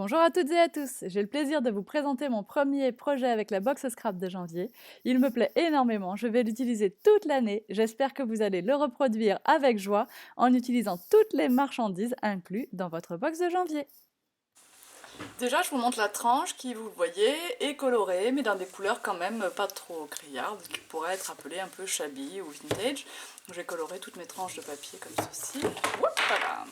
Bonjour à toutes et à tous, j'ai le plaisir de vous présenter mon premier projet avec la box scrap de janvier. Il me plaît énormément, je vais l'utiliser toute l'année, j'espère que vous allez le reproduire avec joie en utilisant toutes les marchandises incluses dans votre box de janvier. Déjà, je vous montre la tranche qui, vous voyez, est colorée, mais dans des couleurs quand même pas trop criardes, qui pourraient être appelées un peu shabby ou vintage. J'ai coloré toutes mes tranches de papier comme ceci. Voilà.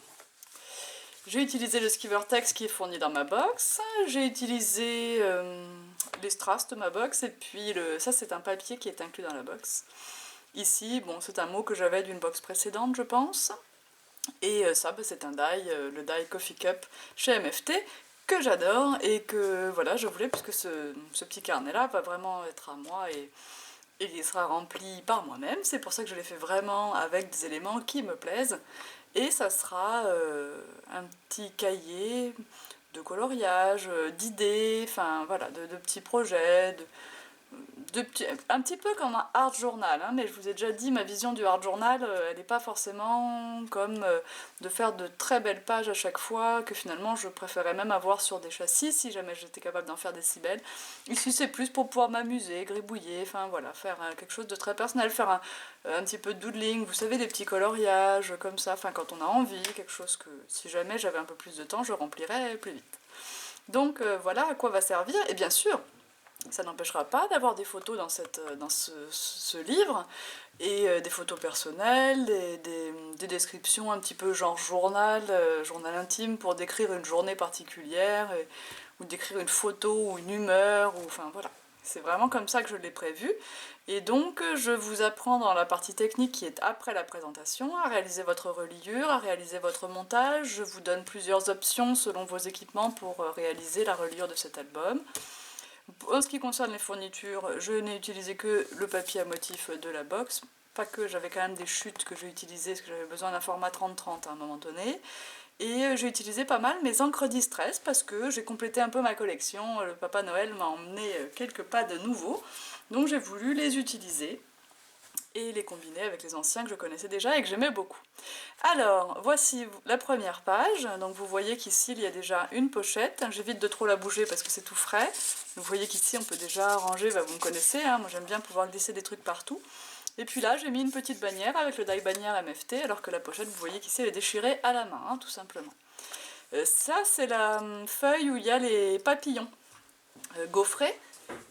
J'ai utilisé le Skivertex qui est fourni dans ma box, j'ai utilisé les strass de ma box, et puis ça c'est un papier qui est inclus dans la box. Ici, bon, c'est un mot que j'avais d'une box précédente, je pense. Et ça, bah, c'est un die, le die Coffee Cup chez MFT, que j'adore et que voilà, je voulais, puisque ce petit carnet-là va vraiment être à moi et il sera rempli par moi-même. C'est pour ça que je l'ai fait vraiment avec des éléments qui me plaisent. Et ça sera un petit cahier de coloriage, d'idées, enfin voilà, de petits projets, un petit peu comme un art journal, hein, mais je vous ai déjà dit, ma vision du art journal, elle n'est pas forcément comme de faire de très belles pages à chaque fois, que finalement je préférais même avoir sur des châssis, si jamais j'étais capable d'en faire des si belles. Ici c'est plus pour pouvoir m'amuser, gribouiller, enfin voilà, faire quelque chose de très personnel, faire un petit peu de doodling, vous savez, des petits coloriages comme ça, enfin quand on a envie, quelque chose que si jamais j'avais un peu plus de temps, je remplirais plus vite. Donc voilà à quoi va servir, et bien sûr, ça n'empêchera pas d'avoir des photos dans ce livre, et des photos personnelles, des descriptions un petit peu genre journal, journal intime pour décrire une journée particulière, ou décrire une photo ou une humeur, ou enfin voilà. C'est vraiment comme ça que je l'ai prévu. Et donc je vous apprends dans la partie technique qui est après la présentation à réaliser votre reliure, à réaliser votre montage. Je vous donne plusieurs options selon vos équipements pour réaliser la reliure de cet album. En ce qui concerne les fournitures, je n'ai utilisé que le papier à motif de la box. Pas que, j'avais quand même des chutes que j'ai utilisées parce que j'avais besoin d'un format 30-30 à un moment donné. Et j'ai utilisé pas mal mes encres Distress parce que j'ai complété un peu ma collection. Le Papa Noël m'a emmené quelques pads nouveaux, donc j'ai voulu les utiliser et les combiner avec les anciens que je connaissais déjà et que j'aimais beaucoup. Alors, voici la première page. Donc vous voyez qu'ici il y a déjà une pochette. J'évite de trop la bouger parce que c'est tout frais. Vous voyez qu'ici on peut déjà ranger, bah, vous me connaissez, hein, moi j'aime bien pouvoir glisser des trucs partout. Et puis là j'ai mis une petite bannière avec le die bannière MFT, alors que la pochette, vous voyez qu'ici elle est déchirée à la main, hein, tout simplement. Ça c'est la feuille où il y a les papillons gaufrés,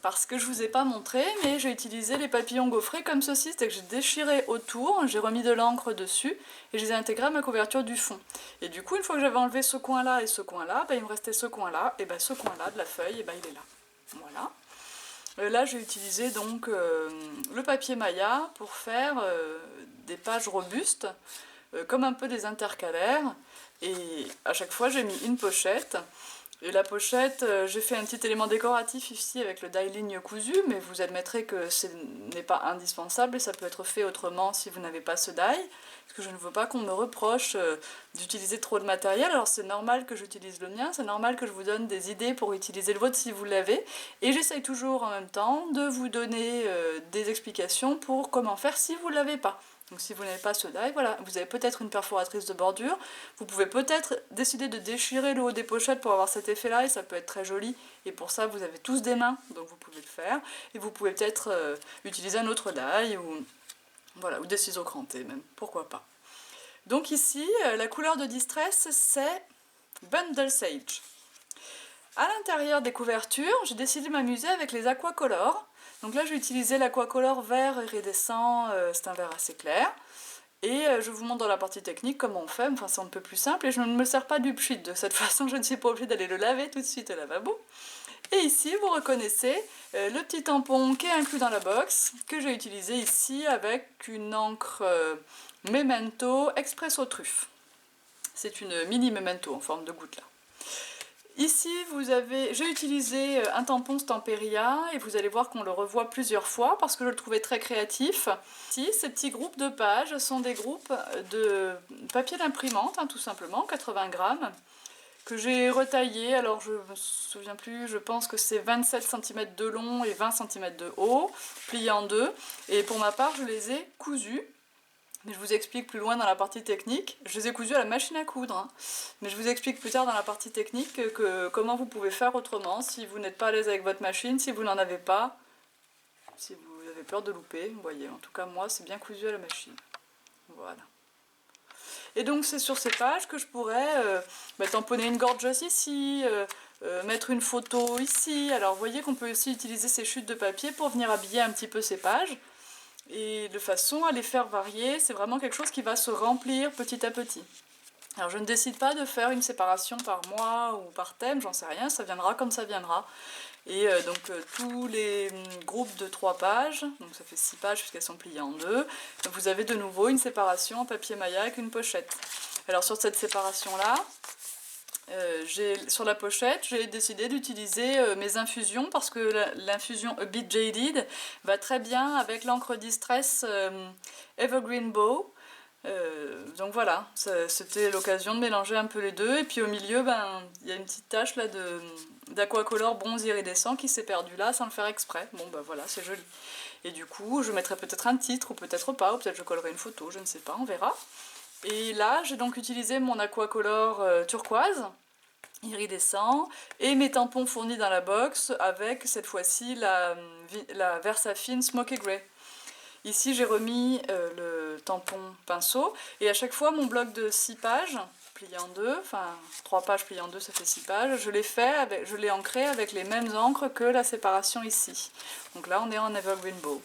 parce que je vous ai pas montré, mais j'ai utilisé les papillons gaufrés comme ceci, c'est-à-dire que j'ai déchiré autour, j'ai remis de l'encre dessus, et je les ai intégrés à ma couverture du fond. Et du coup, une fois que j'avais enlevé ce coin-là et ce coin-là, bah, il me restait ce coin-là, et bah, ce coin-là de la feuille, et bah, il est là. Voilà. Là, j'ai utilisé donc le papier Maya pour faire des pages robustes, comme un peu des intercalaires, et à chaque fois, j'ai mis une pochette. Et la pochette, j'ai fait un petit élément décoratif ici avec le die ligne cousu, mais vous admettrez que ce n'est pas indispensable et ça peut être fait autrement si vous n'avez pas ce die, parce que je ne veux pas qu'on me reproche d'utiliser trop de matériel. Alors c'est normal que j'utilise le mien, c'est normal que je vous donne des idées pour utiliser le vôtre si vous l'avez, et j'essaye toujours en même temps de vous donner des explications pour comment faire si vous ne l'avez pas. Donc si vous n'avez pas ce die, voilà, vous avez peut-être une perforatrice de bordure, vous pouvez peut-être décider de déchirer le haut des pochettes pour avoir cet effet-là, et ça peut être très joli, et pour ça vous avez tous des mains, donc vous pouvez le faire, et vous pouvez peut-être utiliser un autre die, ou, voilà, ou des ciseaux crantés même, pourquoi pas. Donc ici, la couleur de Distress, c'est Bundle Sage. À l'intérieur des couvertures, j'ai décidé de m'amuser avec les aquacolors. Donc là, j'ai utilisé l'aquacolor vert iridescent, c'est un vert assez clair. Et je vous montre dans la partie technique comment on fait, enfin c'est un peu plus simple, et je ne me sers pas du pchit, de cette façon je ne suis pas obligée d'aller le laver tout de suite au lavabo. Et ici vous reconnaissez le petit tampon qui est inclus dans la box, que j'ai utilisé ici avec une encre Memento Expresso Truffe. C'est une mini Memento en forme de goutte là. Ici, j'ai utilisé un tampon Stamperia et vous allez voir qu'on le revoit plusieurs fois parce que je le trouvais très créatif. Ici, ces petits groupes de pages sont des groupes de papier d'imprimante, hein, tout simplement, 80 grammes, que j'ai retaillé. Alors, je me souviens plus, je pense que c'est 27 cm de long et 20 cm de haut, pliés en deux. Et pour ma part, je les ai cousus. Mais je vous explique plus loin dans la partie technique. Je les ai cousus à la machine à coudre, hein. Mais je vous explique plus tard dans la partie technique comment vous pouvez faire autrement si vous n'êtes pas à l'aise avec votre machine, si vous n'en avez pas, si vous avez peur de louper. Vous voyez, en tout cas moi c'est bien cousu à la machine. Voilà. Et donc c'est sur ces pages que je pourrais tamponner une gorgeous ici, mettre une photo ici. Alors vous voyez qu'on peut aussi utiliser ces chutes de papier pour venir habiller un petit peu ces pages. Et de façon à les faire varier, c'est vraiment quelque chose qui va se remplir petit à petit. Alors je ne décide pas de faire une séparation par mois ou par thème, j'en sais rien, ça viendra comme ça viendra. Et tous les groupes de 3 pages, donc ça fait 6 pages puisqu'elles sont pliées en 2, vous avez de nouveau une séparation en papier maya avec une pochette. Alors sur cette séparation-là, sur la pochette, j'ai décidé d'utiliser mes infusions parce que l'infusion A Bit Jaded va très bien avec l'encre Distress Evergreen Bow. Donc voilà, c'était l'occasion de mélanger un peu les deux. Et puis au milieu, il y a une petite tache là d'aquacolor bronze iridescent qui s'est perdue là sans le faire exprès. Bon bah voilà, c'est joli. Et du coup, je mettrai peut-être un titre ou peut-être pas, ou peut-être je collerai une photo, je ne sais pas, on verra. Et là, j'ai donc utilisé mon aquacolor turquoise, iridescent, et mes tampons fournis dans la box avec cette fois-ci la Versafine Smoky Grey. Ici, j'ai remis le tampon pinceau, et à chaque fois, mon bloc de 6 pages, plié en 2, enfin 3 pages pliées en 2, ça fait 6 pages, je l'ai ancré avec les mêmes encres que la séparation ici. Donc là, on est en Evergreen Bow.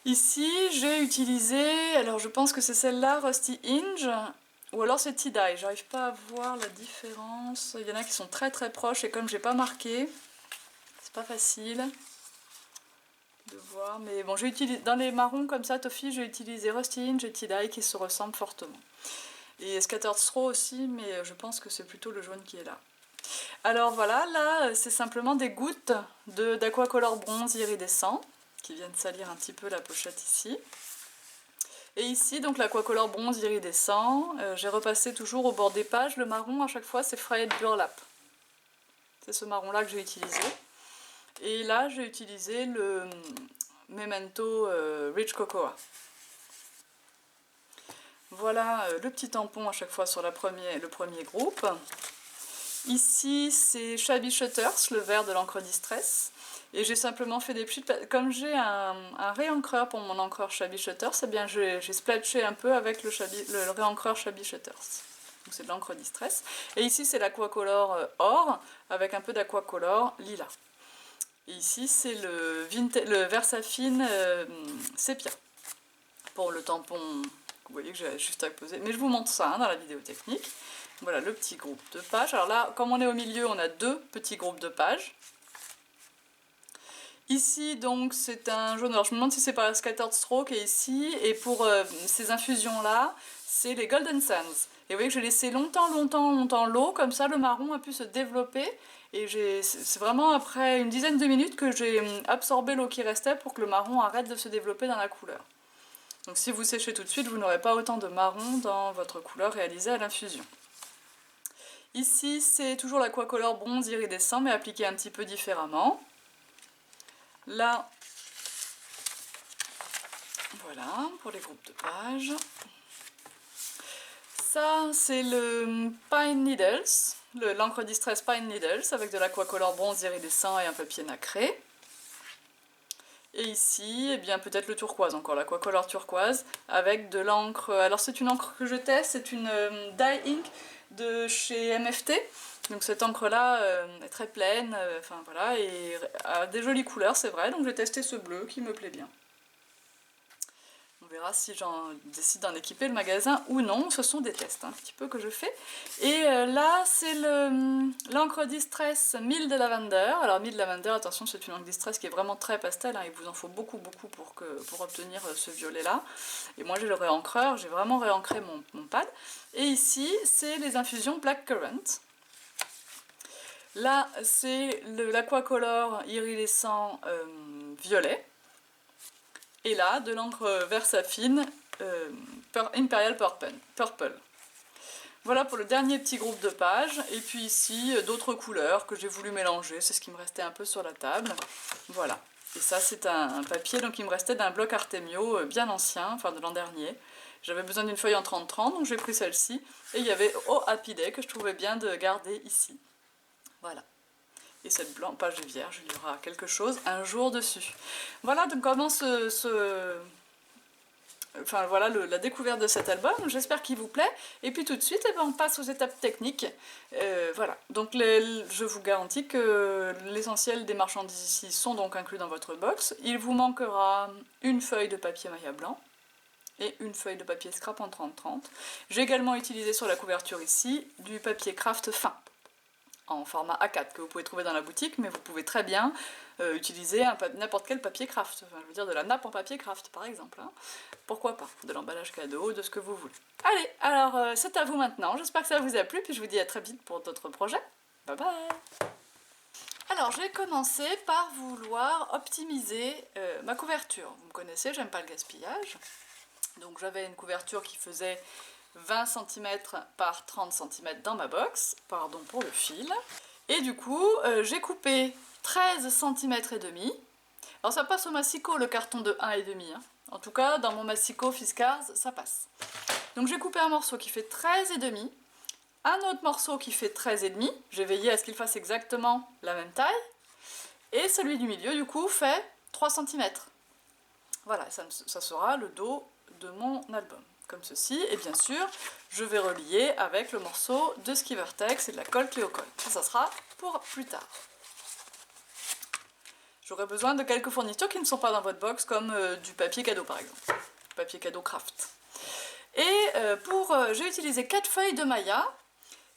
Ici, j'ai utilisé, alors je pense que c'est celle-là, Rusty Hinge, ou alors c'est Tie-Dye, j'arrive pas à voir la différence. Il y en a qui sont très très proches et comme j'ai pas marqué, c'est pas facile de voir. Mais bon, dans les marrons comme ça, Toffee, j'ai utilisé Rusty Hinge et Tie-Dye qui se ressemblent fortement. Et Scattered Straw aussi, mais je pense que c'est plutôt le jaune qui est là. Alors voilà, là c'est simplement des gouttes d'aquacolor bronze iridescent qui viennent salir un petit peu la pochette ici. Et ici, donc l'aquacolor bronze iridescent, j'ai repassé toujours au bord des pages. Le marron, à chaque fois, c'est Frayed Burlap. C'est ce marron-là que j'ai utilisé. Et là, j'ai utilisé le Memento Rich Cocoa. Voilà le petit tampon à chaque fois sur le premier groupe. Ici, c'est Shabby Shutters, le vert de l'encre Distress. Et j'ai simplement fait des petites... Comme j'ai un réencreur pour mon encreur Shabby Shutters, eh bien j'ai splatché un peu avec le réencreur Shabby Shutters. Donc c'est de l'encre Distress. Et ici, c'est l'aquacolor or, avec un peu d'aquacolor lilas. Et ici, c'est le Versafine Sépia, pour le tampon, vous voyez que j'ai juste à poser. Mais je vous montre ça dans la vidéo technique. Voilà le petit groupe de pages. Alors là, comme on est au milieu, on a 2 petits groupes de pages. Ici, donc, c'est un jaune. Alors, je me demande si c'est pas la Scattered Straw qui est ici. Et pour ces infusions-là, c'est les Golden Sands. Et vous voyez que j'ai laissé longtemps l'eau. Comme ça, le marron a pu se développer. Et c'est vraiment après une dizaine de minutes que j'ai absorbé l'eau qui restait pour que le marron arrête de se développer dans la couleur. Donc, si vous séchez tout de suite, vous n'aurez pas autant de marron dans votre couleur réalisée à l'infusion. Ici, c'est toujours l'aquacolor bronze iridescent, mais appliqué un petit peu différemment. Là, voilà, pour les groupes de pages. Ça, c'est le Pine Needles, l'encre Distress Pine Needles, avec de l'aquacolor bronze iridescent et un papier nacré. Et ici, eh bien peut-être le turquoise encore, l'aquacolor turquoise, avec de l'encre... Alors c'est une encre que je teste, c'est une Dye Ink de chez MFT. Donc cette encre-là est très pleine, enfin voilà, et a des jolies couleurs, c'est vrai. Donc j'ai testé ce bleu qui me plaît bien. On verra si j'en décide d'en équiper le magasin ou non. Ce sont des tests un petit peu que je fais. Et là, c'est l'encre Distress Mild Lavender. Alors Mild Lavender, attention, c'est une encre Distress qui est vraiment très pastel. Hein, il vous en faut beaucoup pour obtenir ce violet-là. Et moi, j'ai le réencreur, j'ai vraiment réancré mon pad. Et ici, c'est les infusions Blackcurrant. Là, c'est l'aquacolor iridescent violet. Et là, de l'encre Versafine Imperial Purple. Voilà pour le dernier petit groupe de pages. Et puis ici, d'autres couleurs que j'ai voulu mélanger. C'est ce qui me restait un peu sur la table. Voilà. Et ça, c'est un papier, donc il me restait d'un bloc Artemio bien ancien, enfin de l'an dernier. J'avais besoin d'une feuille en 30-30, donc j'ai pris celle-ci. Et il y avait Oh Happy Day que je trouvais bien de garder ici. Voilà. Et cette page vierge, il y aura quelque chose un jour dessus. Voilà donc comment enfin voilà la découverte de cet album, j'espère qu'il vous plaît. Et puis tout de suite, eh ben, on passe aux étapes techniques. Voilà, donc je vous garantis que l'essentiel des marchandises ici sont donc inclus dans votre box. Il vous manquera une feuille de papier Maya blanc et une feuille de papier scrap en 30-30. J'ai également utilisé sur la couverture ici du papier craft fin en format A4 que vous pouvez trouver dans la boutique, mais vous pouvez très bien utiliser n'importe quel papier craft, enfin, je veux dire de la nappe en papier craft par exemple, hein. Pourquoi pas, de l'emballage cadeau, de ce que vous voulez. Allez, alors c'est à vous maintenant, j'espère que ça vous a plu, puis je vous dis à très vite pour d'autres projets. Bye bye. Alors j'ai commencé par vouloir optimiser ma couverture. Vous me connaissez, j'aime pas le gaspillage, donc j'avais une couverture qui faisait 20 cm par 30 cm dans ma box, pardon pour le fil. Et du coup, j'ai coupé 13 cm et demi. Alors ça passe au massicot le carton de 1,5 hein. En tout cas, dans mon massicot Fiskars, ça passe. Donc j'ai coupé un morceau qui fait 13 et demi, un autre morceau qui fait 13 et demi. J'ai veillé à ce qu'il fasse exactement la même taille. Et celui du milieu, du coup, fait 3 cm. Voilà, ça sera le dos de mon album. Comme ceci, et bien sûr, je vais relier avec le morceau de ski vertex et de la colle Cléocolle. Ça sera pour plus tard. J'aurai besoin de quelques fournitures qui ne sont pas dans votre box, comme du papier cadeau par exemple, du papier cadeau craft. Et j'ai utilisé 4 feuilles de Maya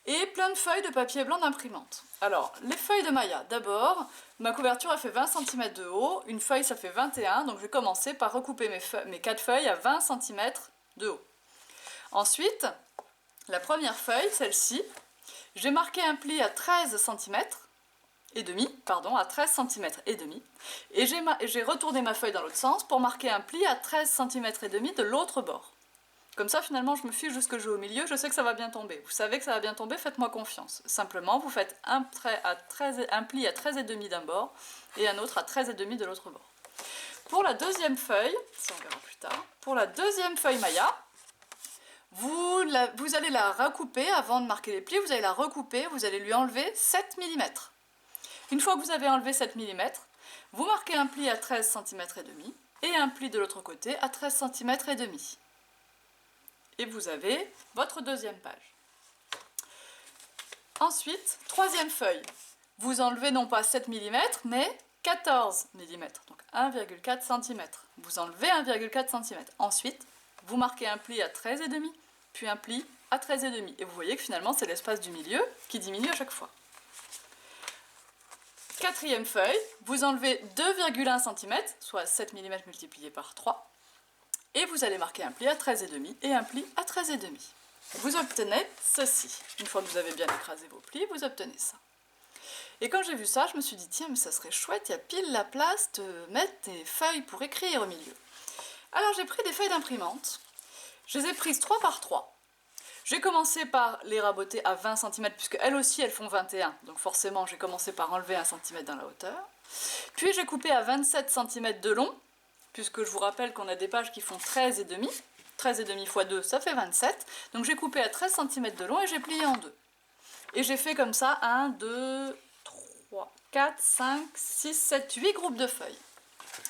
et plein de feuilles de papier blanc d'imprimante. Alors, les feuilles de Maya, d'abord, ma couverture a fait 20 cm de haut, une feuille ça fait 21, donc je vais commencer par recouper mes 4 feuilles à 20 cm de haut. Ensuite, la première feuille, celle-ci, j'ai marqué un pli à 13 cm et demi, pardon, à 13 cm et demi, et j'ai retourné ma feuille dans l'autre sens pour marquer un pli à 13 cm et demi de l'autre bord. Comme ça, finalement, je me fiche jusque au milieu, je sais que ça va bien tomber. Vous savez que ça va bien tomber, faites-moi confiance. Simplement, vous faites un pli à 13 et demi d'un bord et un autre à 13 et demi de l'autre bord. Pour la deuxième feuille, ça on verra plus tard, pour la deuxième feuille Maya, vous allez la recouper avant de marquer les plis, vous allez la recouper, vous allez lui enlever 7 mm. Une fois que vous avez enlevé 7 mm, vous marquez un pli à 13 cm et demi et un pli de l'autre côté à 13 cm et demi. Et vous avez votre deuxième page. Ensuite, troisième feuille, vous enlevez non pas 7 mm, mais 14 mm, donc 1,4 cm. Vous enlevez 1,4 cm. Ensuite, vous marquez un pli à 13,5, puis un pli à 13,5. Et vous voyez que finalement, c'est l'espace du milieu qui diminue à chaque fois. Quatrième feuille, vous enlevez 2,1 cm, soit 7 mm multiplié par 3, et vous allez marquer un pli à 13,5 et un pli à 13,5. Vous obtenez ceci. Une fois que vous avez bien écrasé vos plis, vous obtenez ça. Et quand j'ai vu ça, je me suis dit, tiens, mais ça serait chouette, il y a pile la place de mettre des feuilles pour écrire au milieu. Alors j'ai pris des feuilles d'imprimante, je les ai prises 3 par 3. J'ai commencé par les raboter à 20 cm, puisque elles aussi elles font 21, donc forcément j'ai commencé par enlever 1 cm dans la hauteur. Puis j'ai coupé à 27 cm de long, puisque je vous rappelle qu'on a des pages qui font 13,5. 13,5 x 2, ça fait 27. Donc j'ai coupé à 13 cm de long et j'ai plié en deux. Et j'ai fait comme ça 1, 2, 3, 4, 5, 6, 7, 8 groupes de feuilles.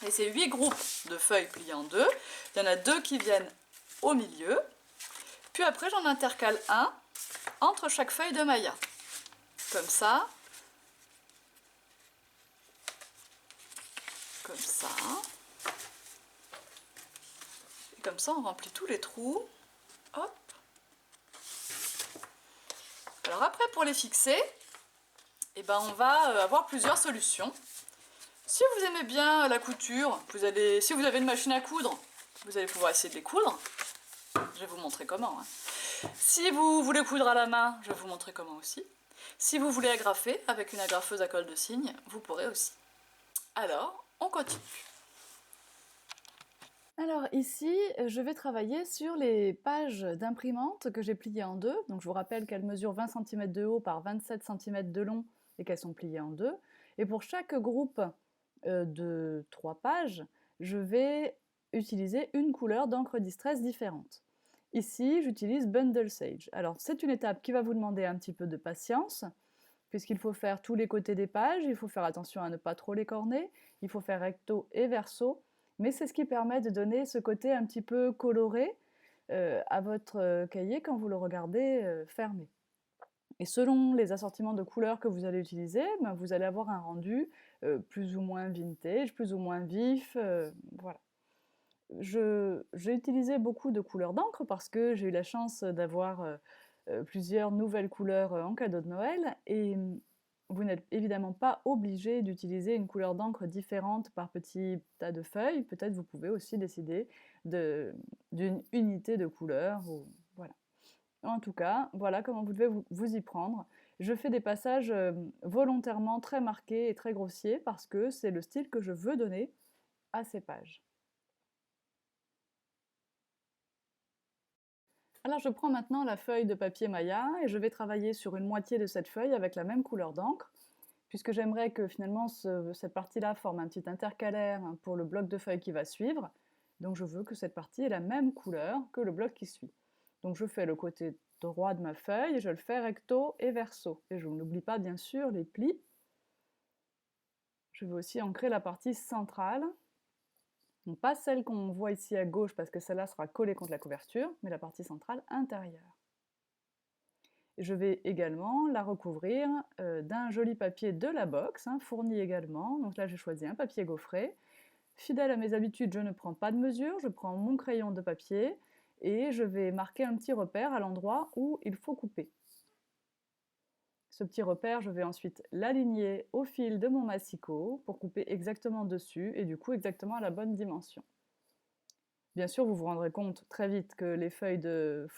Et ces 8 groupes de feuilles pliées en deux, il y en a 2 qui viennent au milieu. Puis après j'en intercale un entre chaque feuille de Maya. Comme ça. Comme ça. Comme ça, on remplit tous les trous. Hop. Alors après, pour les fixer, eh ben, on va avoir plusieurs solutions. Si vous aimez bien la couture, si vous avez une machine à coudre, vous allez pouvoir essayer de les coudre. Je vais vous montrer comment. Hein. Si vous voulez coudre à la main, je vais vous montrer comment aussi. Si vous voulez agrafer avec une agrafeuse à colle de cygne, vous pourrez aussi. Alors, on continue. Alors ici, je vais travailler sur les pages d'imprimante que j'ai pliées en deux. Donc je vous rappelle qu'elles mesurent 20 cm de haut par 27 cm de long et qu'elles sont pliées en deux. Et pour chaque groupe de 3 pages, je vais utiliser une couleur d'encre Distress différente. Ici, j'utilise Bundle Sage. Alors, c'est une étape qui va vous demander un petit peu de patience, puisqu'il faut faire tous les côtés des pages, il faut faire attention à ne pas trop les corner, il faut faire recto et verso, mais c'est ce qui permet de donner ce côté un petit peu coloré à votre cahier quand vous le regardez fermé. Et selon les assortiments de couleurs que vous allez utiliser, ben, vous allez avoir un rendu plus ou moins vintage, plus ou moins vif, voilà. J'ai utilisé beaucoup de couleurs d'encre parce que j'ai eu la chance d'avoir plusieurs nouvelles couleurs en cadeau de Noël et vous n'êtes évidemment pas obligé d'utiliser une couleur d'encre différente par petits tas de feuilles. Peut-être vous pouvez aussi décider d'une unité de couleurs. Voilà. En tout cas, voilà comment vous devez vous y prendre. Je fais des passages volontairement très marqués et très grossiers parce que c'est le style que je veux donner à ces pages. Alors je prends maintenant la feuille de papier Maya et je vais travailler sur une moitié de cette feuille avec la même couleur d'encre, puisque j'aimerais que finalement cette partie-là forme un petit intercalaire pour le bloc de feuilles qui va suivre. Donc je veux que cette partie ait la même couleur que le bloc qui suit. Donc je fais le côté droit de ma feuille et je le fais recto et verso. Et je n'oublie pas bien sûr les plis. Je veux aussi ancrer la partie centrale. Donc pas celle qu'on voit ici à gauche parce que celle-là sera collée contre la couverture, mais la partie centrale intérieure. Je vais également la recouvrir d'un joli papier de la box, fourni également. Donc là j'ai choisi un papier gaufré. Fidèle à mes habitudes, je ne prends pas de mesure, je prends mon crayon de papier et je vais marquer un petit repère à l'endroit où il faut couper. Ce petit repère, je vais ensuite l'aligner au fil de mon massicot pour couper exactement dessus et du coup exactement à la bonne dimension. Bien sûr, vous vous rendrez compte très vite que les feuilles de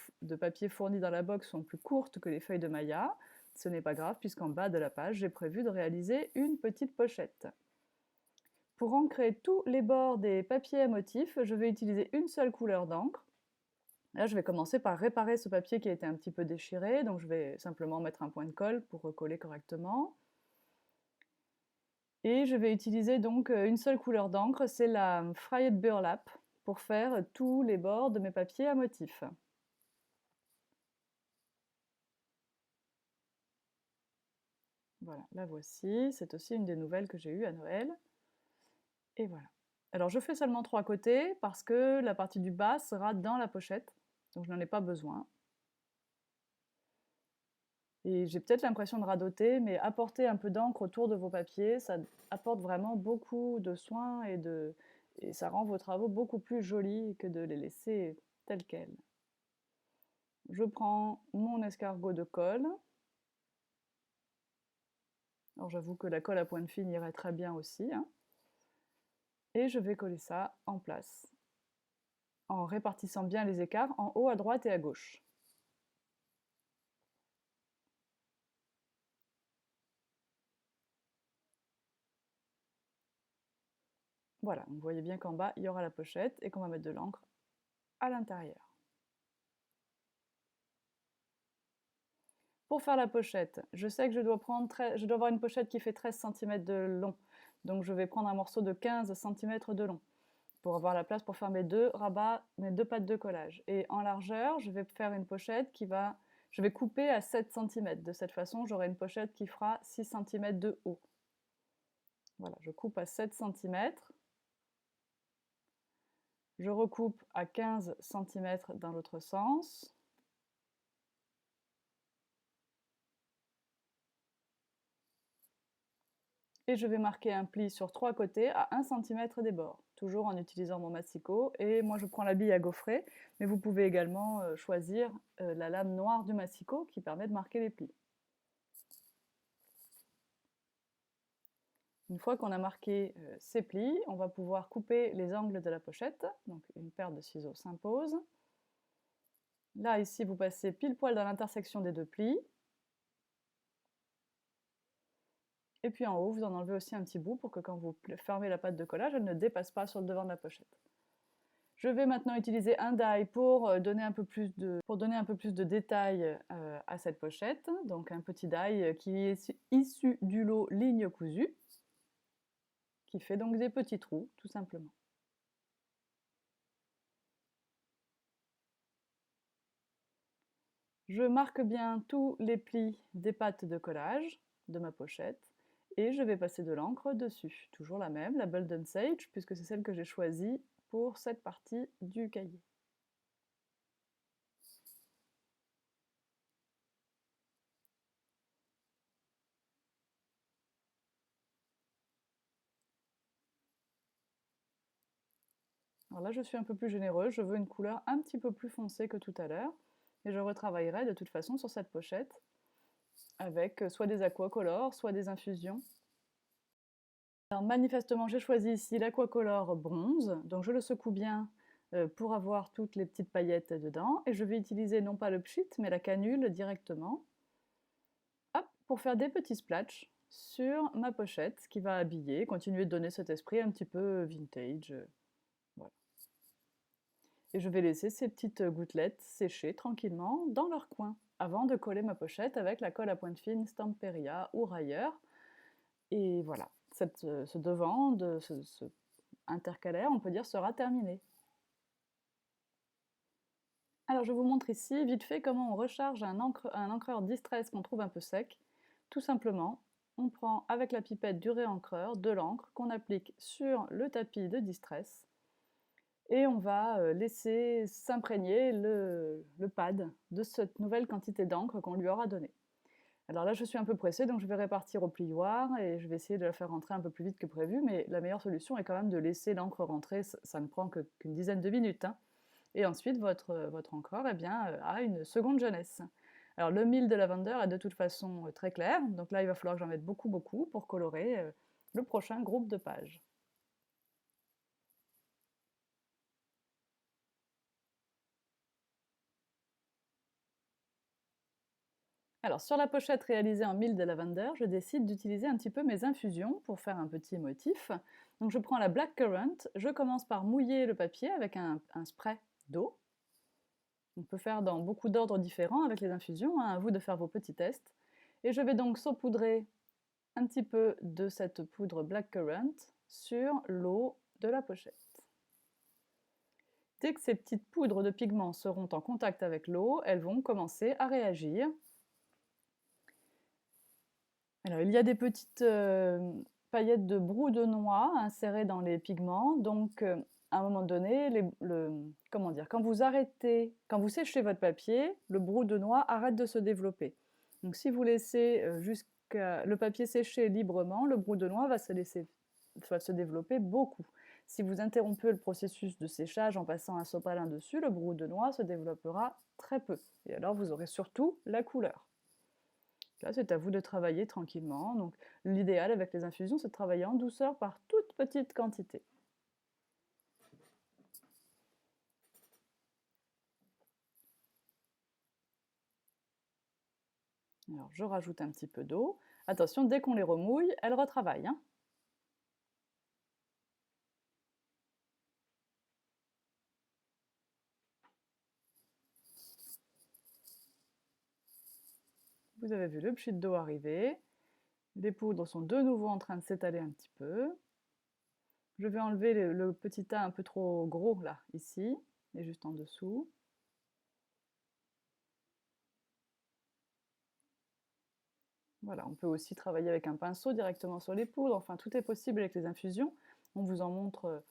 papier fournies dans la box sont plus courtes que les feuilles de Maya. Ce n'est pas grave puisqu'en bas de la page, j'ai prévu de réaliser une petite pochette. Pour ancrer tous les bords des papiers à motifs, je vais utiliser une seule couleur d'encre. Là, je vais commencer par réparer ce papier qui a été un petit peu déchiré, donc je vais simplement mettre un point de colle pour recoller correctement. Et je vais utiliser donc une seule couleur d'encre, c'est la Frayed Burlap, pour faire tous les bords de mes papiers à motifs. Voilà, la voici, c'est aussi une des nouvelles que j'ai eues à Noël. Et voilà. Alors je fais seulement 3 côtés parce que la partie du bas sera dans la pochette, donc je n'en ai pas besoin. Et j'ai peut-être l'impression de radoter, mais apporter un peu d'encre autour de vos papiers, ça apporte vraiment beaucoup de soin et ça rend vos travaux beaucoup plus jolis que de les laisser tels quels. Je prends mon escargot de colle. Alors j'avoue que la colle à pointe fine irait très bien aussi. Et je vais coller ça en place, en répartissant bien les écarts en haut à droite et à gauche. Voilà, vous voyez bien qu'en bas, il y aura la pochette et qu'on va mettre de l'encre à l'intérieur. Pour faire la pochette, je sais que je dois avoir une pochette qui fait 13 cm de long. Donc je vais prendre un morceau de 15 cm de long pour avoir la place pour faire mes deux rabats, mes deux pattes de collage. Et en largeur, je vais faire une pochette je vais couper à 7 cm. De cette façon, j'aurai une pochette qui fera 6 cm de haut. Voilà, je coupe à 7 cm. Je recoupe à 15 cm dans l'autre sens. Et je vais marquer un pli sur 3 côtés à 1 cm des bords, toujours en utilisant mon massicot. Et moi je prends la bille à gaufrer, mais vous pouvez également choisir la lame noire du massicot qui permet de marquer les plis. Une fois qu'on a marqué ces plis, on va pouvoir couper les angles de la pochette, donc une paire de ciseaux s'impose. Là, ici, vous passez pile poil dans l'intersection des deux plis. Et puis en haut, vous en enlevez aussi un petit bout pour que quand vous fermez la patte de collage, elle ne dépasse pas sur le devant de la pochette. Je vais maintenant utiliser un die pour donner un peu plus de détails à cette pochette. Donc un petit die qui est issu du lot ligne cousue, qui fait donc des petits trous, tout simplement. Je marque bien tous les plis des pattes de collage de ma pochette et je vais passer de l'encre dessus. Toujours la même, la Golden Sage, puisque c'est celle que j'ai choisie pour cette partie du cahier. Alors là, je suis un peu plus généreuse, je veux une couleur un petit peu plus foncée que tout à l'heure, et je retravaillerai de toute façon sur cette pochette avec soit des aquacolors, soit des infusions. Alors manifestement, j'ai choisi ici l'aquacolor bronze, donc je le secoue bien pour avoir toutes les petites paillettes dedans, et je vais utiliser non pas le pchit, mais la canule directement, hop, pour faire des petits splatchs sur ma pochette, ce qui va habiller, continuer de donner cet esprit un petit peu vintage. Voilà. Et je vais laisser ces petites gouttelettes sécher tranquillement dans leur coin, avant de coller ma pochette avec la colle à pointe fine Stamperia ou Rayer. Et voilà, ce devant, ce intercalaire, on peut dire, sera terminé. Alors je vous montre ici, vite fait, comment on recharge un encreur Distress qu'on trouve un peu sec. Tout simplement, on prend avec la pipette du réencreur de l'encre qu'on applique sur le tapis de Distress et on va laisser s'imprégner le pad de cette nouvelle quantité d'encre qu'on lui aura donnée. Alors là, je suis un peu pressée, donc je vais répartir au plioir et je vais essayer de la faire rentrer un peu plus vite que prévu, mais la meilleure solution est quand même de laisser l'encre rentrer, ça ne prend qu'une dizaine de minutes, hein. Et ensuite, votre encreur a une seconde jeunesse. Alors le mil de lavender est de toute façon très clair, donc là il va falloir que j'en mette beaucoup pour colorer le prochain groupe de pages. Alors sur la pochette réalisée en mil de lavender, je décide d'utiliser un petit peu mes infusions pour faire un petit motif. Donc je prends la blackcurrant, je commence par mouiller le papier avec un spray d'eau. On peut faire dans beaucoup d'ordres différents avec les infusions, hein, à vous de faire vos petits tests. Et je vais donc saupoudrer un petit peu de cette poudre blackcurrant sur l'eau de la pochette. Dès que ces petites poudres de pigments seront en contact avec l'eau, elles vont commencer à réagir. Alors, il y a des petites paillettes de brou de noix insérées dans les pigments, donc à un moment donné, quand vous séchez votre papier, le brou de noix arrête de se développer. Donc si vous laissez le papier sécher librement, le brou de noix va se développer beaucoup. Si vous interrompez le processus de séchage en passant un sopalin dessus, le brou de noix se développera très peu. Et alors vous aurez surtout la couleur. Là, c'est à vous de travailler tranquillement. Donc, l'idéal avec les infusions, c'est de travailler en douceur par toute petite quantité. Alors, je rajoute un petit peu d'eau. Attention, dès qu'on les remouille, elles retravaillent, hein. Vous avez vu le pchit d'eau arriver. Les poudres sont de nouveau en train de s'étaler un petit peu. Je vais enlever le petit tas un peu trop gros, là, ici, et juste en dessous. Voilà, on peut aussi travailler avec un pinceau directement sur les poudres. Enfin, tout est possible avec les infusions. On vous en montre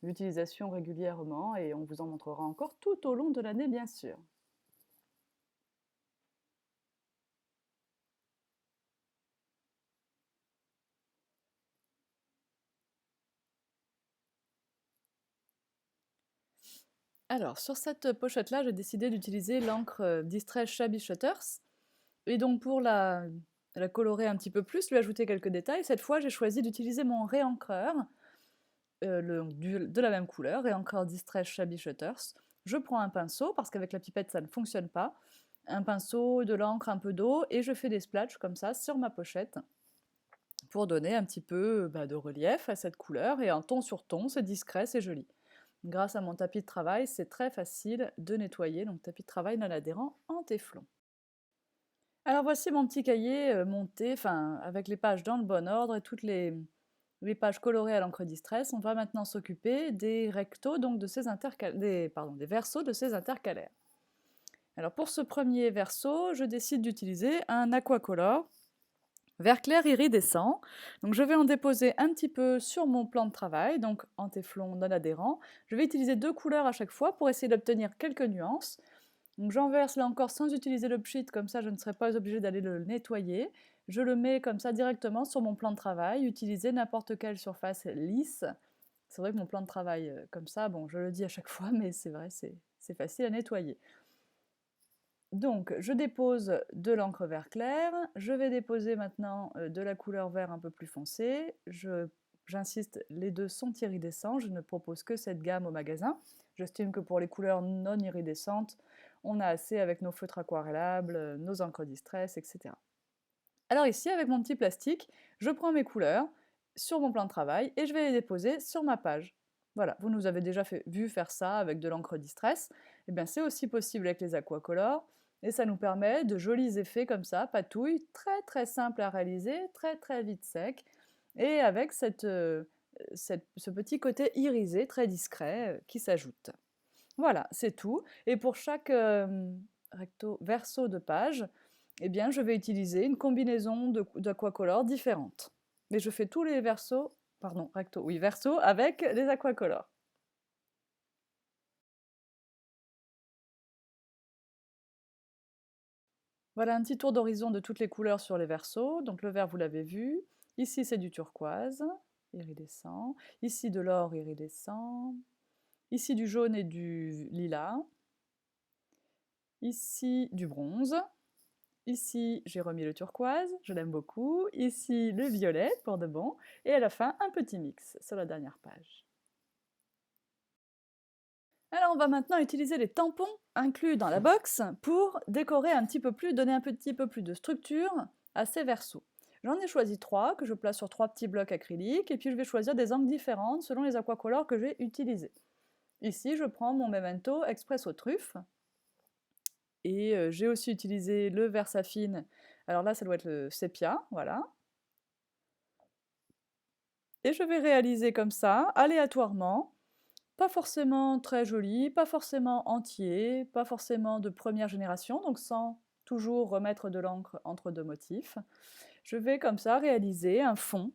l'utilisation régulièrement et on vous en montrera encore tout au long de l'année, bien sûr. Alors, sur cette pochette-là, j'ai décidé d'utiliser l'encre Distress Shabby Shutters. Et donc, pour la colorer un petit peu plus, lui ajouter quelques détails, cette fois, j'ai choisi d'utiliser mon réencreur, de la même couleur, réencreur Distress Shabby Shutters. Je prends un pinceau, parce qu'avec la pipette, ça ne fonctionne pas. Un pinceau, de l'encre, un peu d'eau, et je fais des splatchs comme ça sur ma pochette pour donner un petit peu de relief à cette couleur, et en ton sur ton, c'est discret, c'est joli. Grâce à mon tapis de travail, c'est très facile de nettoyer, donc tapis de travail non adhérent en téflon. Alors voici mon petit cahier monté, avec les pages dans le bon ordre et toutes les les pages colorées à l'encre Distress, on va maintenant s'occuper des rectos, donc de ces des versos de ces intercalaires. Alors pour ce premier verso, je décide d'utiliser un aquacolor vert clair iridescent. Donc je vais en déposer un petit peu sur mon plan de travail, donc en téflon non adhérent. Je vais utiliser 2 couleurs à chaque fois pour essayer d'obtenir quelques nuances. Donc j'en verse là encore sans utiliser le pchit, comme ça je ne serai pas obligée d'aller le nettoyer. Je le mets comme ça directement sur mon plan de travail, utiliser n'importe quelle surface lisse. C'est vrai que mon plan de travail comme ça, bon je le dis à chaque fois, mais c'est vrai, c'est facile à nettoyer. Donc je dépose de l'encre vert clair, je vais déposer maintenant de la couleur vert un peu plus foncé. J'insiste, les deux sont iridescents, je ne propose que cette gamme au magasin. J'estime que pour les couleurs non iridescentes, on a assez avec nos feutres aquarellables, nos encres Distress, etc. Alors ici, avec mon petit plastique, je prends mes couleurs sur mon plan de travail et je vais les déposer sur ma page. Voilà, vous nous avez déjà vu faire ça avec de l'encre Distress. Eh bien, c'est aussi possible avec les aquacolors et ça nous permet de jolis effets comme ça, patouille, très très simple à réaliser, très très vite sec et avec ce petit côté irisé très discret qui s'ajoute. Voilà, c'est tout. Et pour chaque verso de page, eh bien, je vais utiliser une combinaison d'aquacolors différentes. Mais je fais tous les versos, pardon, versos avec les aquacolors. Voilà un petit tour d'horizon de toutes les couleurs sur les versos. Donc le vert, vous l'avez vu. Ici, c'est du turquoise, iridescent. Ici, de l'or iridescent. Ici, du jaune et du lilas. Ici, du bronze. Ici, j'ai remis le turquoise, je l'aime beaucoup. Ici, le violet, pour de bon. Et à la fin, un petit mix sur la dernière page. Alors, on va maintenant utiliser les tampons inclus dans la box pour décorer un petit peu plus, donner un petit peu plus de structure à ces versos. J'en ai choisi 3 que je place sur 3 petits blocs acryliques et puis je vais choisir des angles différentes selon les aquacolors que je vais utiliser. Ici, je prends mon Memento Expresso Truffe. Et j'ai aussi utilisé le Versafine. Alors là, ça doit être le sépia, voilà. Et je vais réaliser comme ça, aléatoirement, pas forcément très joli, pas forcément entier, pas forcément de première génération, donc sans toujours remettre de l'encre entre deux motifs. Je vais comme ça réaliser un fond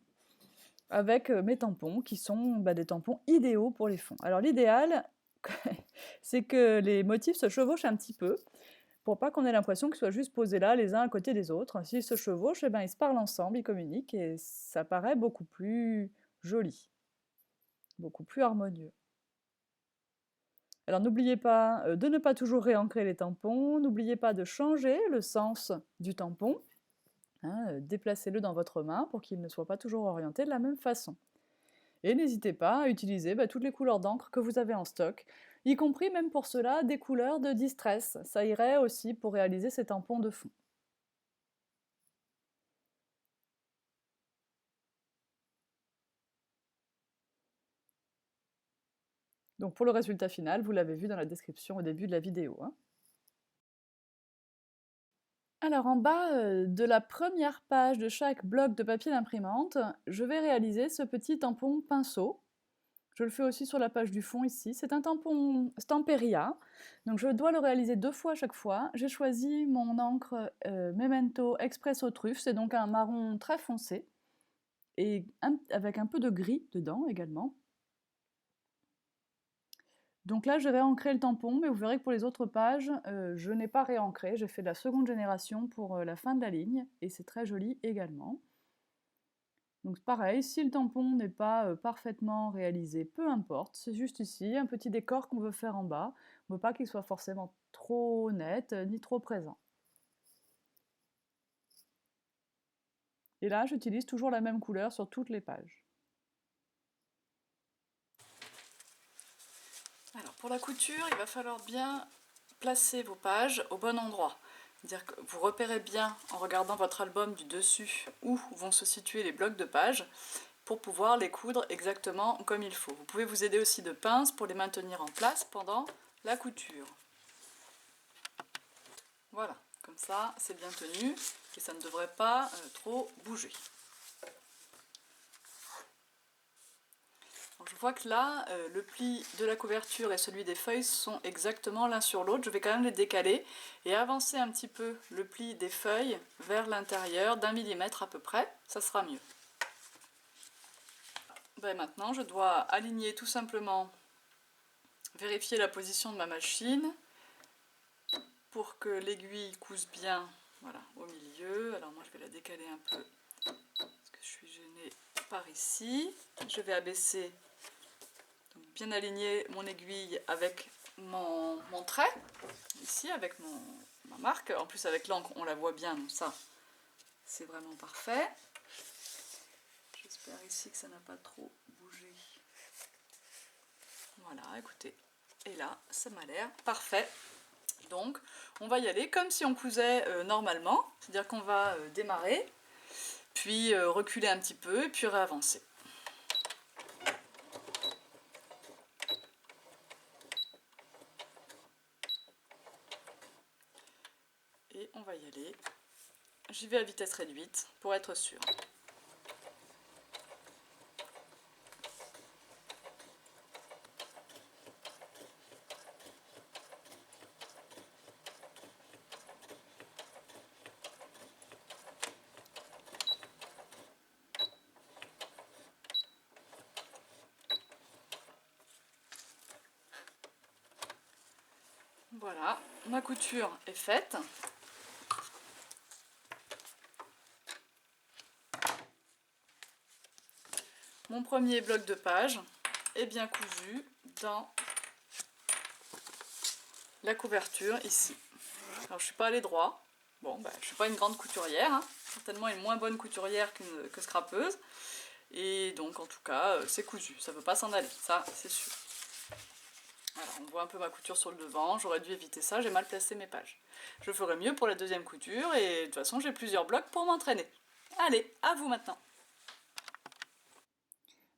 avec mes tampons qui sont des tampons idéaux pour les fonds. Alors l'idéal, c'est que les motifs se chevauchent un petit peu, pour pas qu'on ait l'impression qu'ils soient juste posés là, les uns à côté des autres. S'ils se chevauchent, eh ben, ils se parlent ensemble, ils communiquent, et ça paraît beaucoup plus joli, beaucoup plus harmonieux. Alors n'oubliez pas de ne pas toujours réancrer les tampons, n'oubliez pas de changer le sens du tampon, hein, déplacez-le dans votre main pour qu'il ne soit pas toujours orienté de la même façon. Et n'hésitez pas à utiliser toutes les couleurs d'encre que vous avez en stock, y compris même pour cela des couleurs de distress. Ça irait aussi pour réaliser ces tampons de fond. Donc pour le résultat final, vous l'avez vu dans la description au début de la vidéo, hein. Alors en bas de la première page de chaque bloc de papier d'imprimante, je vais réaliser ce petit tampon pinceau. Je le fais aussi sur la page du fond ici. C'est un tampon Stamperia, donc je dois le réaliser 2 fois à chaque fois. J'ai choisi mon encre Memento Expresso Truffe, c'est donc un marron très foncé, et avec un peu de gris dedans également. Donc là, je vais ancrer le tampon, mais vous verrez que pour les autres pages, je n'ai pas réancré. J'ai fait de la seconde génération pour la fin de la ligne, et c'est très joli également. Donc pareil, si le tampon n'est pas parfaitement réalisé, peu importe, c'est juste ici, un petit décor qu'on veut faire en bas. On ne veut pas qu'il soit forcément trop net, ni trop présent. Et là, j'utilise toujours la même couleur sur toutes les pages. Alors pour la couture, il va falloir bien placer vos pages au bon endroit. C'est-à-dire que vous repérez bien en regardant votre album du dessus où vont se situer les blocs de pages pour pouvoir les coudre exactement comme il faut. Vous pouvez vous aider aussi de pinces pour les maintenir en place pendant la couture. Voilà, comme ça c'est bien tenu et ça ne devrait pas trop bouger. Donc je vois que là, le pli de la couverture et celui des feuilles sont exactement l'un sur l'autre. Je vais quand même les décaler et avancer un petit peu le pli des feuilles vers l'intérieur d'1 millimètre à peu près, ça sera mieux. Ben maintenant, je dois aligner tout simplement, vérifier la position de ma machine pour que l'aiguille couse bien, voilà, au milieu. Alors moi je vais la décaler un peu parce que je suis gênée par ici. Je vais abaisser, donc bien aligner mon aiguille avec mon trait, ici avec ma marque. En plus avec l'encre on la voit bien, donc ça c'est vraiment parfait. J'espère ici que ça n'a pas trop bougé. Voilà, écoutez, et là ça m'a l'air parfait. Donc on va y aller comme si on cousait normalement, c'est-à-dire qu'on va démarrer, puis reculer un petit peu, et puis réavancer. Et on va y aller. J'y vais à vitesse réduite pour être sûr. Voilà, ma couture est faite. Mon premier bloc de page est bien cousu dans la couverture ici. Alors je ne suis pas allée droit. Bon, je ne suis pas une grande couturière, hein. Certainement une moins bonne couturière que scrapeuse. Et donc en tout cas, c'est cousu, ça ne veut pas s'en aller, ça c'est sûr. Alors on voit un peu ma couture sur le devant, j'aurais dû éviter ça, j'ai mal placé mes pages. Je ferai mieux pour la deuxième couture et de toute façon j'ai plusieurs blocs pour m'entraîner. Allez, à vous maintenant.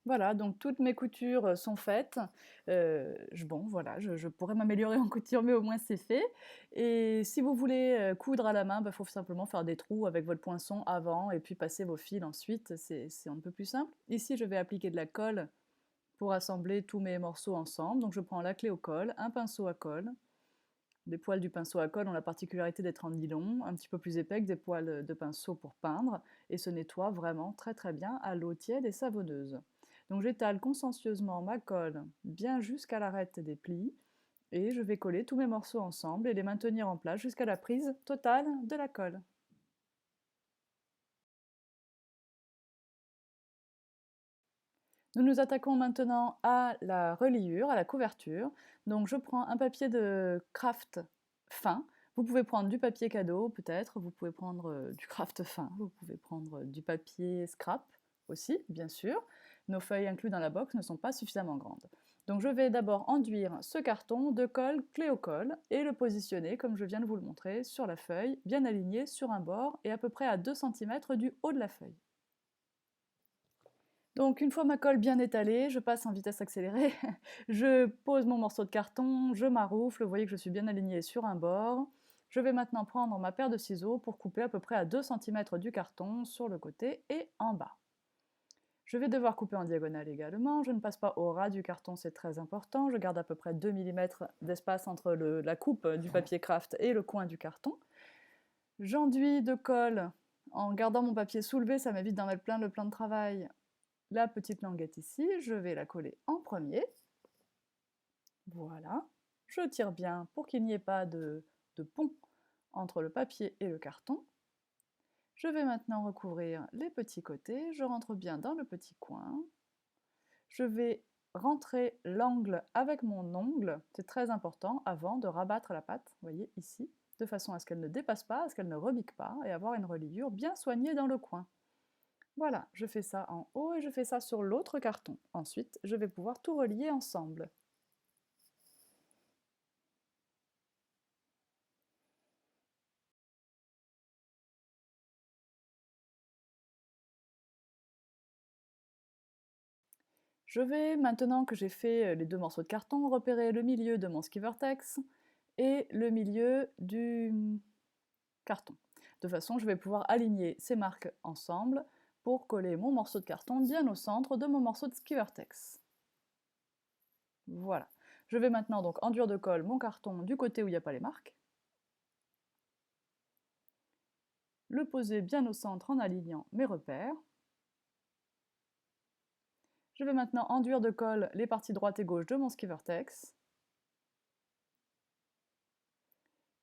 Voilà, donc toutes mes coutures sont faites. Bon, voilà, je pourrais m'améliorer en couture, mais au moins c'est fait. Et si vous voulez coudre à la main, il faut simplement faire des trous avec votre poinçon avant et puis passer vos fils ensuite. C'est un peu plus simple. Ici, je vais appliquer de la colle pour assembler tous mes morceaux ensemble. Donc je prends la clé au colle, un pinceau à colle. Les poils du pinceau à colle ont la particularité d'être en nylon, un petit peu plus épais que des poils de pinceau pour peindre, et se nettoient vraiment très très bien à l'eau tiède et savonneuse. Donc j'étale consciencieusement ma colle bien jusqu'à l'arête des plis, et je vais coller tous mes morceaux ensemble et les maintenir en place jusqu'à la prise totale de la colle. Nous nous attaquons maintenant à la reliure, à la couverture. Donc je prends un papier de craft fin. Vous pouvez prendre du papier cadeau peut-être, vous pouvez prendre du craft fin, vous pouvez prendre du papier scrap aussi, bien sûr. Nos feuilles incluses dans la box ne sont pas suffisamment grandes. Donc je vais d'abord enduire ce carton de colle clé au colle et le positionner, comme je viens de vous le montrer, sur la feuille, bien aligné sur un bord et à peu près à 2 cm du haut de la feuille. Donc une fois ma colle bien étalée, je passe en vitesse accélérée, je pose mon morceau de carton, je maroufle, vous voyez que je suis bien alignée sur un bord. Je vais maintenant prendre ma paire de ciseaux pour couper à peu près à 2 cm du carton sur le côté et en bas. Je vais devoir couper en diagonale également, je ne passe pas au ras du carton, c'est très important, je garde à peu près 2 mm d'espace entre la coupe du papier craft et le coin du carton. J'enduis de colle en gardant mon papier soulevé, ça m'évite d'en mettre plein le plan de travail. La petite languette ici, je vais la coller en premier. Voilà. Je tire bien pour qu'il n'y ait pas de pont entre le papier et le carton. Je vais maintenant recouvrir les petits côtés. Je rentre bien dans le petit coin. Je vais rentrer l'angle avec mon ongle, c'est très important, avant de rabattre la pâte, vous voyez ici, de façon à ce qu'elle ne dépasse pas, à ce qu'elle ne rebique pas, et avoir une reliure bien soignée dans le coin. Voilà, je fais ça en haut et je fais ça sur l'autre carton. Ensuite, je vais pouvoir tout relier ensemble. Je vais, maintenant que j'ai fait les deux morceaux de carton, repérer le milieu de mon Skivertex et le milieu du carton. De façon, je vais pouvoir aligner ces marques ensemble pour coller mon morceau de carton bien au centre de mon morceau de Skivertex. Voilà. Je vais maintenant donc enduire de colle mon carton du côté où il n'y a pas les marques. Le poser bien au centre en alignant mes repères. Je vais maintenant enduire de colle les parties droite et gauche de mon ski Vertex.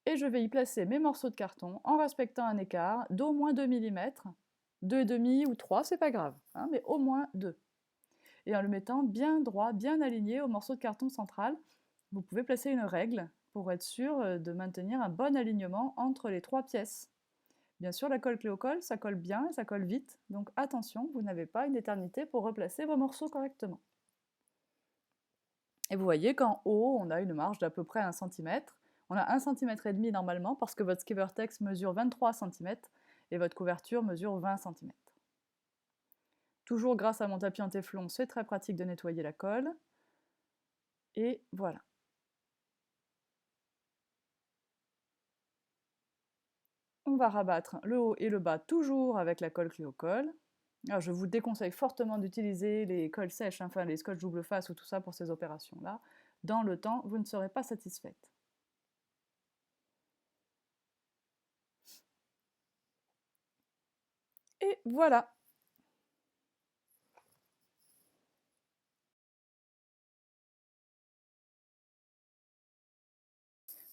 Et je vais y placer mes morceaux de carton en respectant un écart d'au moins 2 mm. 2,5 ou 3, c'est pas grave, hein, mais au moins 2. Et en le mettant bien droit, bien aligné au morceau de carton central, vous pouvez placer une règle pour être sûr de maintenir un bon alignement entre les 3 pièces. Bien sûr, la colle Cléo-Colle, ça colle bien et ça colle vite, donc attention, vous n'avez pas une éternité pour replacer vos morceaux correctement. Et vous voyez qu'en haut, on a une marge d'à peu près 1 cm. On a 1,5 cm normalement parce que votre ski Vertex mesure 23 cm et votre couverture mesure 20 cm. Toujours grâce à mon tapis en téflon, c'est très pratique de nettoyer la colle. Et voilà. On va rabattre le haut et le bas toujours avec la colle Cléo-Colle. Alors, je vous déconseille fortement d'utiliser les colles sèches, enfin les scotch double face ou tout ça pour ces opérations-là. Dans le temps, vous ne serez pas satisfaite. Et voilà!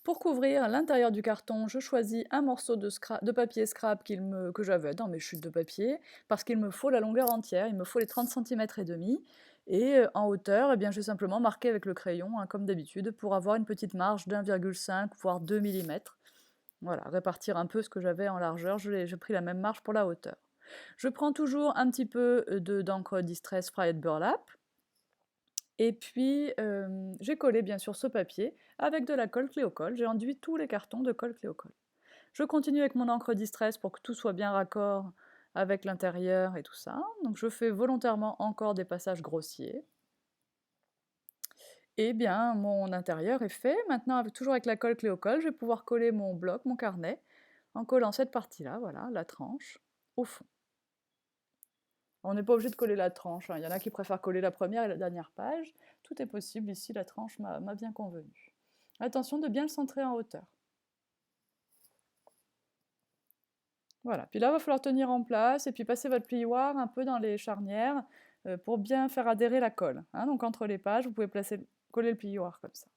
Pour couvrir l'intérieur du carton, je choisis un morceau de papier scrap que j'avais dans mes chutes de papier, parce qu'il me faut la longueur entière, il me faut les 30 cm et demi. Et en hauteur, eh bien, j'ai simplement marqué avec le crayon, hein, comme d'habitude, pour avoir une petite marge d'1,5 voire 2 mm. Voilà, répartir un peu ce que j'avais en largeur, j'ai pris la même marge pour la hauteur. Je prends toujours un petit peu d'encre Distress Fried Burlap, et puis j'ai collé bien sûr ce papier avec de la colle Cléo-Colle, j'ai enduit tous les cartons de colle Cléo-Colle. Je continue avec mon encre Distress pour que tout soit bien raccord avec l'intérieur et tout ça, donc je fais volontairement encore des passages grossiers. Et bien mon intérieur est fait, maintenant toujours avec la colle Cléo-Colle, je vais pouvoir coller mon bloc, mon carnet, en collant cette partie-là, voilà, la tranche, au fond. On n'est pas obligé de coller la tranche, hein. Il y en a qui préfèrent coller la première et la dernière page. Tout est possible, ici la tranche m'a bien convenu. Attention de bien le centrer en hauteur. Voilà, puis là il va falloir tenir en place et puis passer votre plioir un peu dans les charnières pour bien faire adhérer la colle, hein. Donc entre les pages, vous pouvez coller le plioir comme ça.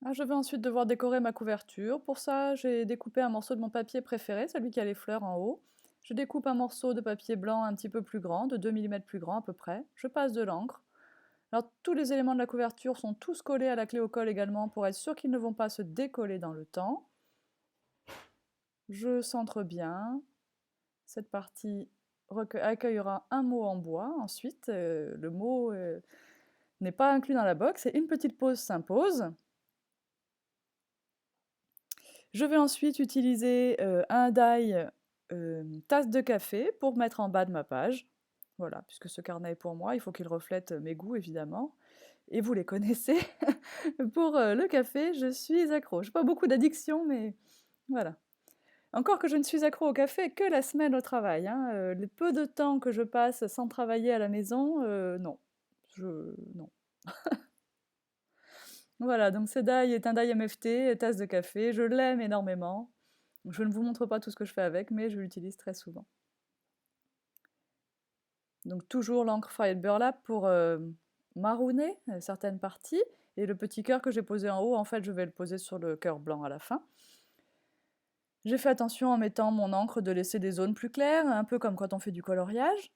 Ah, je vais ensuite devoir décorer ma couverture. Pour ça, j'ai découpé un morceau de mon papier préféré, celui qui a les fleurs en haut. Je découpe un morceau de papier blanc un petit peu plus grand, de 2 mm plus grand à peu près. Je passe de l'encre. Alors tous les éléments de la couverture sont tous collés à la clé au colle également pour être sûr qu'ils ne vont pas se décoller dans le temps. Je centre bien. Cette partie accueillera un mot en bois. Ensuite, le mot n'est pas inclus dans la box et une petite pause s'impose. Je vais ensuite utiliser un die tasse de café pour mettre en bas de ma page. Voilà, puisque ce carnet est pour moi, il faut qu'il reflète mes goûts évidemment. Et vous les connaissez. Pour le café, je suis accro. Je n'ai pas beaucoup d'addiction, mais voilà. Encore que je ne suis accro au café que la semaine au travail, hein. Le peu de temps que je passe sans travailler à la maison, non. Non. Voilà, donc ce die est un die MFT, tasse de café, je l'aime énormément. Je ne vous montre pas tout ce que je fais avec, mais je l'utilise très souvent. Donc toujours l'encre Fried Burlap pour marronner certaines parties, et le petit cœur que j'ai posé en haut, en fait, je vais le poser sur le cœur blanc à la fin. J'ai fait attention en mettant mon encre de laisser des zones plus claires, un peu comme quand on fait du coloriage.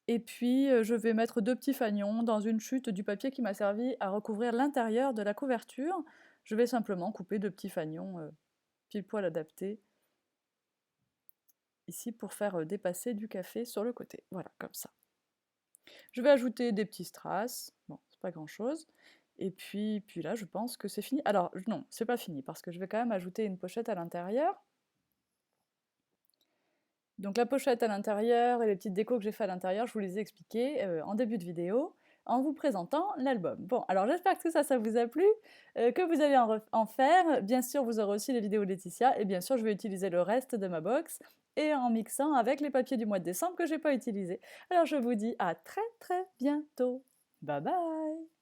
Et puis je vais mettre 2 petits fanions dans une chute du papier qui m'a servi à recouvrir l'intérieur de la couverture. Je vais simplement couper 2 petits fanions pile poil adaptés ici pour faire dépasser du café sur le côté. Voilà, comme ça. Je vais ajouter des petits strass. Bon, pas grand-chose. Et puis là, je pense que c'est fini. Alors non, c'est pas fini, parce que je vais quand même ajouter une pochette à l'intérieur. Donc la pochette à l'intérieur et les petites décos que j'ai fait à l'intérieur, je vous les ai expliquées en début de vidéo, en vous présentant l'album. Bon, alors j'espère que tout ça, ça vous a plu, que vous allez en faire. Bien sûr, vous aurez aussi les vidéos Laetitia, et bien sûr, je vais utiliser le reste de ma box, et en mixant avec les papiers du mois de décembre que j'ai pas utilisés. Alors je vous dis à très très bientôt. Bye bye!